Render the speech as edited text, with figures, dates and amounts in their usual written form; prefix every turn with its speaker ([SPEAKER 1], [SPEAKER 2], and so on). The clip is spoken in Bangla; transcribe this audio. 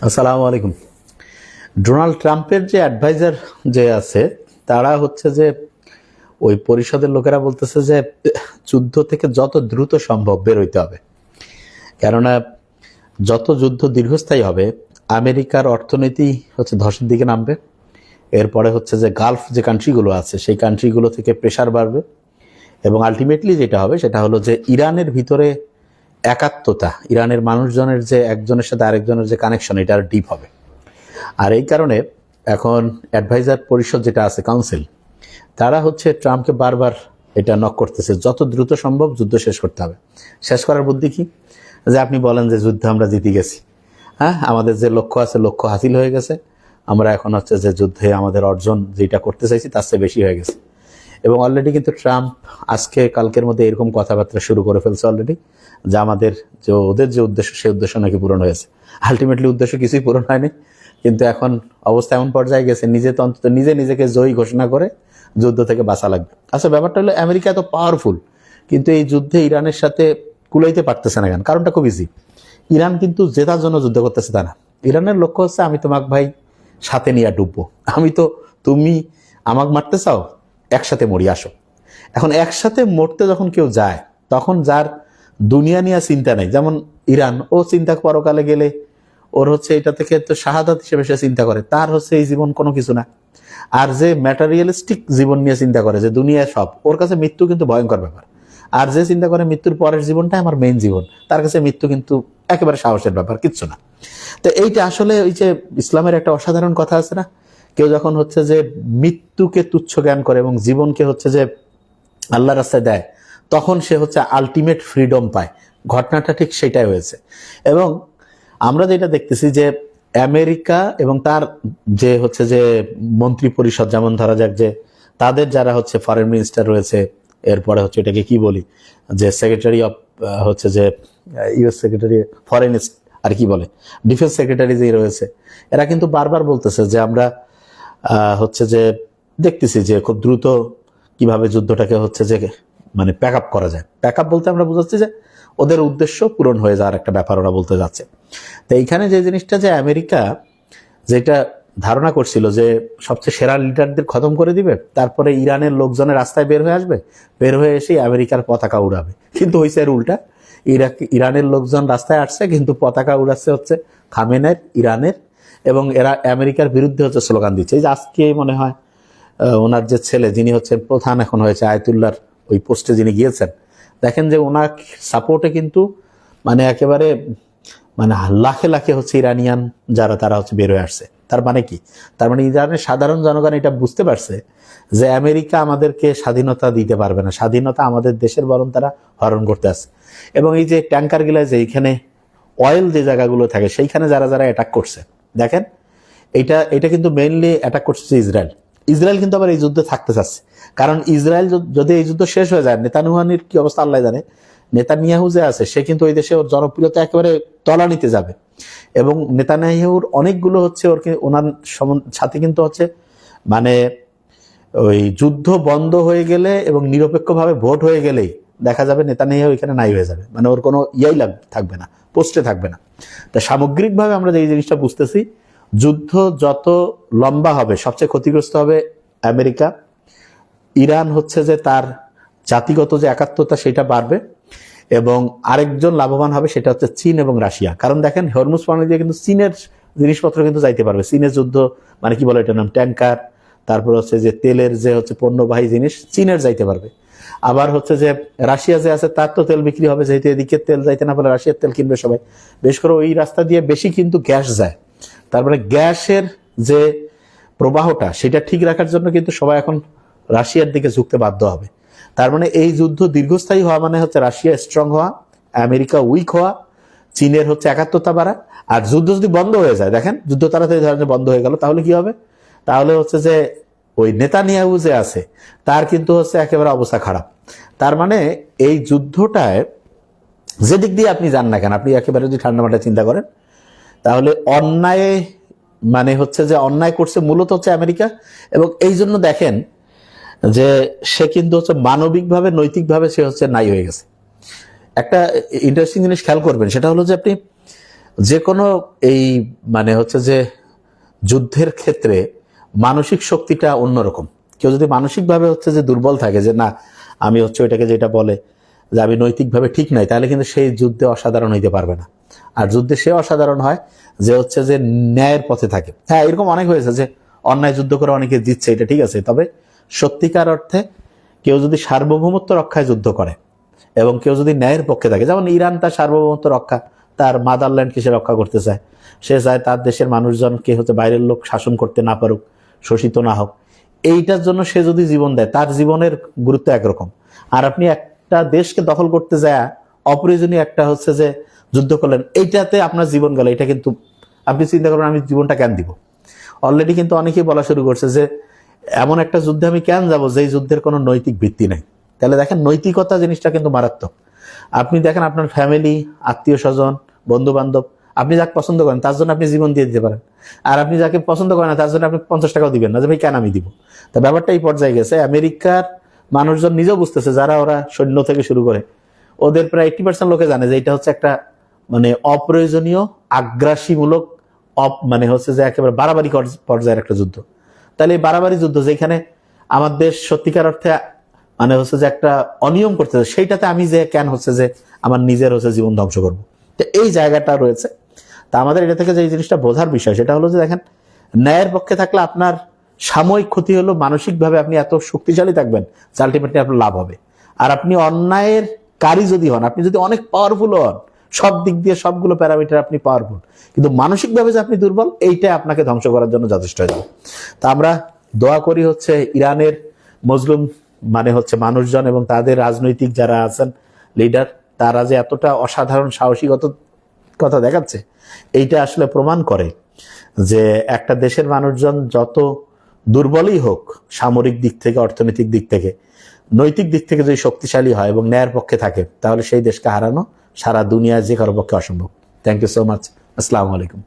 [SPEAKER 1] আসসালামু আলাইকুম। ডোনাল্ড ট্রাম্পের যে অ্যাডভাইজার যে আছে তারা হচ্ছে যে ওই পরিষদের লোকেরা বলতেছে যে যুদ্ধ থেকে যত দ্রুত সম্ভব বের হইতে হবে, কেননা যত যুদ্ধ দীর্ঘস্থায়ী হবে আমেরিকার অর্থনীতি হচ্ছে ধসের দিকে নামবে। এরপরে হচ্ছে যে গালফ যে কান্ট্রিগুলো আছে সেই কান্ট্রিগুলো থেকে প্রেশার বাড়বে এবং আলটিমেটলি যেটা হবে সেটা হলো যে ইরানের ভিতরে একাত্মতা, ইরানের মানুষজনের যে একজনের সাথে আরেকজনের যে কানেকশন, এটা আর ডিপ হবে। আর এই কারণে এখন অ্যাডভাইজার পরিষদ যেটা আছে, কাউন্সিল, তারা হচ্ছে ট্রাম্পকে বারবার এটা নক করতেছে যত দ্রুত সম্ভব যুদ্ধ শেষ করতে হবে। শেষ করার বুদ্ধি কি? যে আপনি বলেন যে যুদ্ধে আমরা জিতে গেছি, হ্যাঁ, আমাদের যে লক্ষ্য আছে লক্ষ্য হাসিল হয়ে গেছে, আমরা এখন হচ্ছে যে যুদ্ধে আমাদের অর্জন যেটা করতে চাইছি তার চেয়ে বেশি হয়ে গেছে। এবং অলরেডি কিন্তু ট্রাম্প আজকে কালকের মধ্যে এরকম কথাবার্তা শুরু করে ফেলছে অলরেডি, যে আমাদের যে ওদের যে উদ্দেশ্য সেই উদ্দেশ্য নাকি পূরণ হয়েছে। আলটিমেটলি উদ্দেশ্য কিছুই পূরণ হয়নি, কিন্তু এখন অবস্থা এমন পর্যায়ে গেছে নিজে তো অন্তত নিজেকে জয়ী ঘোষণা করে যুদ্ধ থেকে বাঁচা লাগবে। আচ্ছা, ব্যাপারটা হলো আমেরিকা এত পাওয়ারফুল, কিন্তু এই যুদ্ধে ইরানের সাথে কুলাইতে পারতেছে না কেন? কারণটা খুব ইজি। ইরান কিন্তু জেতার জন্য যুদ্ধ করতেছে তা না। ইরানের লক্ষ্য হচ্ছে আমি তোমাকে ভাই সাথে নিয়ে ডুববো, তুমি আমাকে মারতে চাও, একসাথে মরি, আসো। এখন একসাথে মরতে যখন কেউ যায় তখন যার দুনিয়া নিয়ে চিন্তা নেই, যেমন ইরান, ও চিন্তা পরকালে গেলে ওর হচ্ছে এটা থেকে তো শাহাদাত হিসেবে সে চিন্তা করে, তার হচ্ছে এই জীবন কোনো কিছু না। আর যে ম্যাটেরিয়ালিস্টিক জীবন নিয়ে চিন্তা করে যে দুনিয়া সব, ওর কাছে মৃত্যু কিন্তু ভয়ঙ্কর ব্যাপার। আর যে চিন্তা করে মৃত্যুর পরের জীবনটা আমার মেইন জীবন, তার কাছে মৃত্যু কিন্তু একেবারে সাহসের ব্যাপার, কিচ্ছু না। তো এইটা আসলে ওই যে ইসলামের একটা অসাধারণ কথা আছে না, কেউ যখন হচ্ছে যে মৃত্যুকে তুচ্ছ জ্ঞান করে এবং জীবনকে হচ্ছে যে আল্লাহর রাস্তায় দেয়, তখন সে হচ্ছে আলটিমেট ফ্রিডম পায়। ঘটনাটা ঠিক সেটাই হয়েছে। এবং আমরা যেটা দেখতেছি যে আমেরিকা এবং তার যে হচ্ছে যে মন্ত্রী পরিষদ, যেমন ধরা যাক যে তাদের যারা হচ্ছে ফরেন মিনিস্টার রয়েছে, এরপরে হচ্ছে এটাকে কি বলি, যে সেক্রেটারি অফ হচ্ছে যে ইউএস সেক্রেটারি ফরেন আর কি বলে ডিফেন্স সেক্রেটারি যে রয়েছে, এরা কিন্তু বারবার বলতেছে যে আমরা হচ্ছে যে দেখতেছি যে খুব দ্রুত কিভাবে যুদ্ধটাকে হচ্ছে যে মানে প্যাক আপ করা যায়। প্যাক আপ বলতে আমরা বুঝাচ্ছি যে ওদের উদ্দেশ্য পূরণ হয়ে যাওয়ার একটা ব্যাপার ওরা বলতে যাচ্ছে। তো এইখানে যে জিনিসটা যে আমেরিকা যেটা ধারণা করছিল যে সবচেয়ে সেরা লিডারদের খতম করে দিবে, তারপরে ইরানের লোকজনের রাস্তায় বের হয়ে আসবে, বের হয়ে এসে আমেরিকার পতাকা উড়াবে, কিন্তু হয়েছে এর উল্টা। ইরানের লোকজন রাস্তায় আসছে কিন্তু পতাকা উড়াচ্ছে হচ্ছে খামেনের, ইরানের, এবং এরা আমেরিকার বিরুদ্ধে হচ্ছে স্লোগান দিচ্ছে। এই যে আজকে মনে হয় ওনার যে ছেলে, যিনি হচ্ছে প্রধান এখন হয়েছে, আয়াতুল্লাহর ওই পোস্টে যিনি গিয়েছেন, দেখেন যে ওনার সাপোর্টে কিন্তু মানে একেবারে মানে লাখে লাখে হচ্ছে ইরানিয়ান যারা, তারা হচ্ছে বের হয়ে আসছে। তার মানে কি? তার মানে ইরানের সাধারণ জনগণ এটা বুঝতে পারছে যে আমেরিকা আমাদেরকে স্বাধীনতা দিতে পারবে না, স্বাধীনতা আমাদের দেশের বরং তারা হরণ করতে আসছে। এবং এই যে ট্যাঙ্কার গুলা যে এইখানে অয়েল যে জায়গাগুলো থাকে সেইখানে যারা যারা অ্যাটাক করছে, দেখেন এটা কিন্তু মেইনলি অ্যাটাক করছে ইসরায়েল। ইসরায়েল কিন্তু আবার এই যুদ্ধে থাকতে চাচ্ছে, কারণ ইসরায়েল যদি এই যুদ্ধ শেষ হয়ে যায়, নেতানিয়াহুর কি অবস্থা আল্লাহ জানে। নেতানিয়াহু যে আছে সে কিন্তু ওই দেশে ওর জনপ্রিয়তা একেবারে তলানিতে যাবে, এবং নেতানিয়াহুর অনেকগুলো হচ্ছে ওনার সাথে কিন্তু হচ্ছে মানে ওই যুদ্ধ বন্ধ হয়ে গেলে এবং নিরপেক্ষভাবে ভোট হয়ে গেলেই দেখা যাবে নেতানিয়াহু এখানে নাই হয়ে যাবে, মানে ওর কোনো থাকবে না, পোস্টে থাকবে না। তা সামগ্রিকভাবে আমরা যে এই জিনিসটা বুঝতেছি, যুদ্ধ যত লম্বা হবে সবচেয়ে ক্ষতিগ্রস্ত হবে আমেরিকা। ইরান হচ্ছে যে তার জাতিগত যে একাত্মতা সেটা বাড়বে, এবং আরেকজন লাভবান হবে সেটা হচ্ছে চীন এবং রাশিয়া। কারণ দেখেন হরমুজ পানি দিয়ে কিন্তু চীনের জিনিসপত্র কিন্তু যাইতে পারবে। চীনের যুদ্ধ মানে কি বলে এটার নাম, ট্যাঙ্কার, তারপর হচ্ছে যে তেলের যে হচ্ছে পণ্যবাহী জিনিস চীনের যাইতে পারবে। আবার হচ্ছে যে রাশিয়া যে আছে তার তো তেল বিক্রি হবে, যেহেতু এদিকে তেল যাইতে না পারলে রাশিয়ার তেল কিনবে সবাই। বেশ করে ওই রাস্তা দিয়ে বেশি কিন্তু গ্যাস যায়, তারপরে গ্যাসের যে প্রবাহটা সেটা ঠিক রাখার জন্য কিন্তু সবাই এখন রাশিয়ার দিকে ঝুঁকতে বাধ্য হবে। তার মানে এই যুদ্ধ দীর্ঘস্থায়ী হওয়া মানে হচ্ছে রাশিয়া স্ট্রং হওয়া, আমেরিকা উইক হওয়া, চীনের হচ্ছে একাত্মতা বাড়া। আর যুদ্ধ যদি বন্ধ হয়ে যায়, দেখেন যুদ্ধ তাড়াতাড়ি ধরেন বন্ধ হয়ে গেল, তাহলে কি হবে? তাহলে হচ্ছে যে ওই নেতানিয়াহু যে আছে তার কিন্তু হচ্ছে একেবারে অবস্থা খারাপ। তার মানে এই যুদ্ধটায় যে দিক দিয়ে আপনি যান না কেন, আপনি একেবারে যদি ঠান্ডা মাথায় চিন্তা করেন, তাহলে অন্যায় মানে হচ্ছে যে অন্যায় করছে মূলত হচ্ছে আমেরিকা। এবং এই জন্য দেখেন যে সে কিন্তু হচ্ছে মানবিকভাবে নৈতিকভাবে সে হচ্ছে নাই হয়ে গেছে। একটা ইন্টারেস্টিং জিনিস খেয়াল করবেন, সেটা হলো যে আপনি যে কোনো এই মানে হচ্ছে যে যুদ্ধের ক্ষেত্রে মানসিক শক্তিটা অন্যরকম। কেউ যদি মানসিকভাবে হচ্ছে যে দুর্বল থাকে, যে না আমি হচ্ছে ওইটাকে যেটা বলে যে আমি নৈতিকভাবে ঠিক নাই, তাহলে কিন্তু সেই যুদ্ধে অসাধারণ হইতে পারবে না। আর যুদ্ধে সে অসাধারণ হয় যে হচ্ছে যে ন্যায়ের পথে থাকে। হ্যাঁ, এরকম অনেক হয়েছে যে অন্যায় যুদ্ধ করে অনেকে জিতছে, এটা ঠিক আছে। তবে সত্যিকার অর্থে কেউ যদি সার্বভৌমত্ব রক্ষায় যুদ্ধ করে এবং কেউ যদি ন্যায়ের পক্ষে থাকে, যেমন ইরান তার সার্বভৌমত্ব রক্ষা, তার মাদারল্যান্ডকে সে রক্ষা করতে চায়, সে চায় তার দেশের মানুষজনকে হচ্ছে বাইরের লোক শাসন করতে না পারুক, শোষিত না হোক, এইটার জন্য সে যদি জীবন দেয়, তার জীবনের গুরুত্ব একরকম। আর আপনি একটা দেশকে দখল করতে যায় অপ্রয়োজনীয় একটা হচ্ছে যে যুদ্ধ করলেন, এইটাতে আপনার জীবন গেল, এটা কিন্তু আপনি চিন্তা করবেন আমি জীবনটা কেন দিব। অলরেডি কিন্তু অনেকেই বলা শুরু করছে যে এমন একটা যুদ্ধে আমি কেন যাব যেই যুদ্ধের কোনো নৈতিক ভিত্তি নেই। তাহলে দেখেন নৈতিকতা জিনিসটা কিন্তু মারাত্মক। আপনি দেখেন আপনার ফ্যামিলি, আত্মীয় স্বজন, বন্ধু বান্ধব, আপনি যাকে পছন্দ করেন তার জন্য আপনি জীবন দিয়ে দিতে পারেন, আর আপনি যাকে পছন্দ করেন না তার জন্য আপনি 50 টাকাও দিবেন না, যে ভাই কেন আমি দিব। তা ব্যাপারটা এই পর্যায়ে গেছে, আমেরিকার মানুষজন নিজেও বুঝতেছে, যারা ওরা সৈন্য থেকে শুরু করে ওদের প্রায় 80% লোকে জানে যে এটা হচ্ছে একটা মানে অপ্রয়োজনীয় আগ্রাসীমূলক মানে হচ্ছে যে একেবারে বাড়াবাড়ি পর্যায়ের একটা যুদ্ধ। তাহলে এই বাড়াবাড়ি যুদ্ধ যেখানে আমার দেশ সত্যিকার অর্থে মানে হচ্ছে যে একটা অনিয়ম করতেছে, সেইটাতে আমি যে কেন হচ্ছে যে আমার নিজের হচ্ছে জীবন ধ্বংস করবো। তো এই জায়গাটা রয়েছে। তা আমাদের এটা থেকে যে জিনিসটা বোঝার বিষয় সেটা হলো যে দেখেন, ন্যায়ের পক্ষে থাকলে আপনার সাময়িক ক্ষতি হলো, মানসিকভাবে আপনি এত শক্তিশালী থাকবেন যে আলটিমেটলি আপনার লাভ হবে। আর আপনি অন্যায়ের কারী যদি হন, আপনি যদি অনেক পাওয়ারফুল হন, সব দিক দিয়ে সবগুলো প্যারামিটার আপনি পাওয়ারফুল, কিন্তু মানসিকভাবে যে আপনি দুর্বল, এইটা আপনাকে ধ্বংস করার জন্য যথেষ্ট হয়ে যাবে। তা আমরা দোয়া করি হচ্ছে ইরানের মজলুম মানে হচ্ছে মানুষজন এবং তাদের রাজনৈতিক যারা আছেন লিডার, তারা যে এতটা অসাধারণ সাহসিকতা কথা দেখাচ্ছে, এইটা আসলে প্রমাণ করে যে একটা দেশের মানুষজন যত দুর্বলই হোক সামরিক দিক থেকে, অর্থনৈতিক দিক থেকে, নৈতিক দিক থেকে যদি শক্তিশালী হয় এবং ন্যায়ের পক্ষে থাকে, তাহলে সেই দেশকে হারানো সারা দুনিয়ায় যে কারো পক্ষে অসম্ভব। Thank you so much. আসসালামু আলাইকুম।